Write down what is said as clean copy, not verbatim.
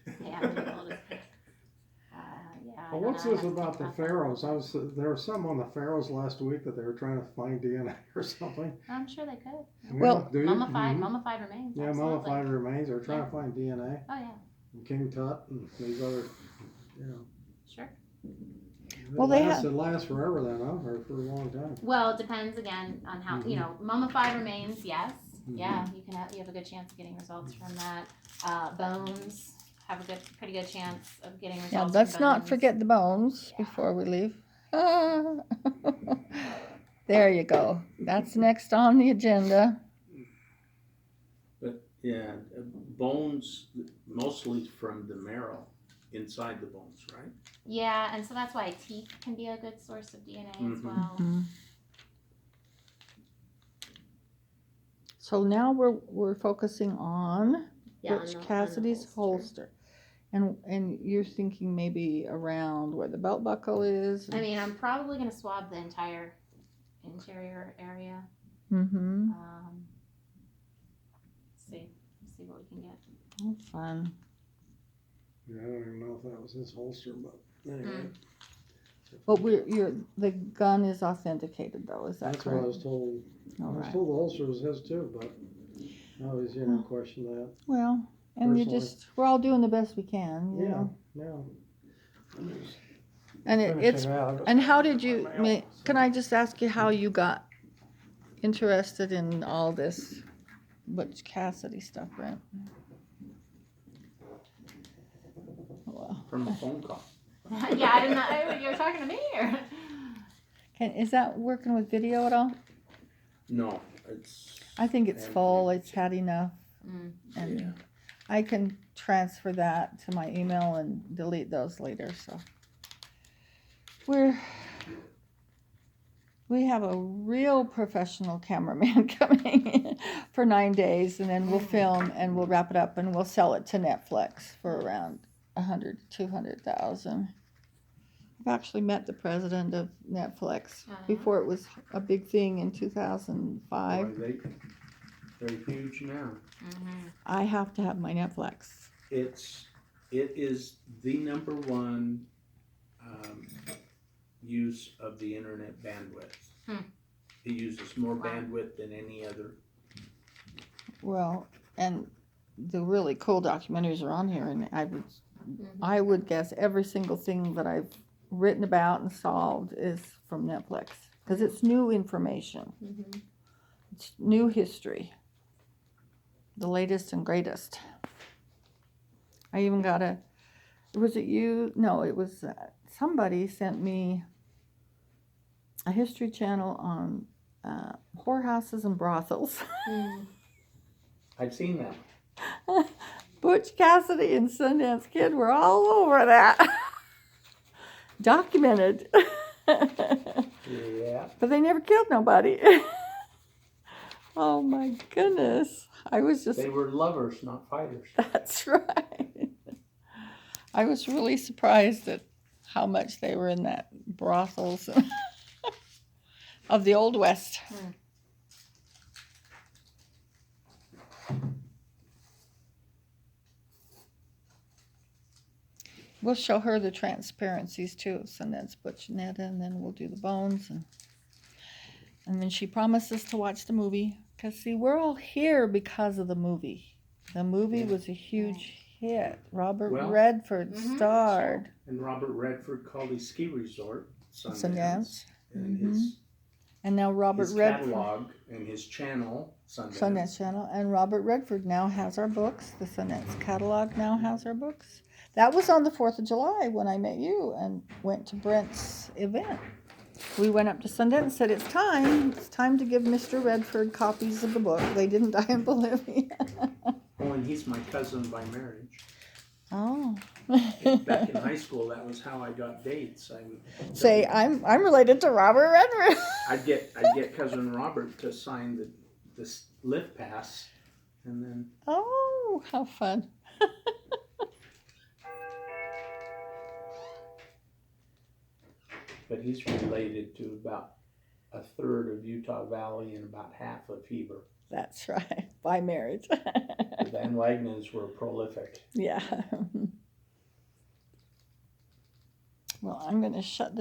Yeah, I'm the oldest. Yeah, I Well, don't what's know. I this have to about think the about that. pharaohs? There was something on the pharaohs last week that they were trying to find DNA or something. I'm sure they could. Yeah, Well, do you? Mm-hmm. Mummified remains. Yeah, Absolutely. mummified remains. They're Yeah. trying to find DNA. Oh yeah. And King Tut and these other, you know. Sure. Well, they have. It lasts forever then, huh? Or for a long time. Well, it depends again on how mummified remains. Yes. Mm-hmm. Yeah, you have a good chance of getting results from that. Bones have a pretty good chance of getting results. Yeah, from let's not bones. forget the bones before we leave. There you go. That's next on the agenda. But yeah, bones mostly from the marrow inside the bones, right? Yeah, and so that's why teeth can be a good source of DNA as well. Mhm. So now we're focusing on Butch Cassidy's holster. And you're thinking maybe around where the belt buckle is? I mean, I'm probably going to swab the entire interior area. Mm-hmm. See what we can get. Oh, fun. Yeah, I don't even know if that was his holster, but anyway. But the gun is authenticated though, is that That's correct? what I was told. All I was right. told the holster was his too, but I always, question that. Well, and Personally. we're all doing the best we can, you know. Yeah. And and how did you, can I just ask you how you got interested in all this Butch Cassidy stuff, right? Well, From a phone call. Yeah, I didn't know you were talking to me. Or? is that working with video at all? No, it's. I think it's full. It's had enough. And Yeah. I can transfer that to my email and delete those later. So we have a real professional cameraman coming for 9 days, and then we'll film and we'll wrap it up and we'll sell it to Netflix for around 100 to 200,000. I've actually met the president of Netflix before it was a big thing in 2005. Boy, they're huge now. I have to have my Netflix. It is the number one use of the internet bandwidth. It uses more bandwidth than any other. Well, and the really cool documentaries are on here, and I would guess every single thing that I've written about and solved is from Netflix because it's new information. It's new history, the latest and greatest. I even got was it you? No, it was somebody sent me a history channel on whorehouses and brothels. I've seen that. Butch Cassidy and Sundance Kid were all over that. Documented. Yeah. But they never killed nobody. Oh my goodness. They were lovers, not fighters. That's right. I was really surprised at how much they were in that brothels of the Old West. We'll show her the transparencies too, and that's Butch and Netta, and then we'll do the bones, and then she promises to watch the movie. Because see, we're all here because of the movie. The movie was a huge hit. Robert Redford starred. And Robert Redford called his ski resort Sundance. And and now Robert his Redford. catalog and his channel, Sundance Channel. And Robert Redford now has our books. The Sundance catalog now has our books. That was on the 4th of July when I met you and went to Brent's event. We went up to Sundance and said, it's time to give Mr. Redford copies of the book. They didn't die in Bolivia. Oh, and he's my cousin by marriage. Oh. Back in high school, that was how I got dates. I would say, I'm related to Robert Redford. I'd get cousin Robert to sign this lift pass, and then. Oh, how fun. But he's related to about a third of Utah Valley and about half of Heber. That's right. By marriage. The Van Wagners were prolific. Yeah. Well, I'm going to shut this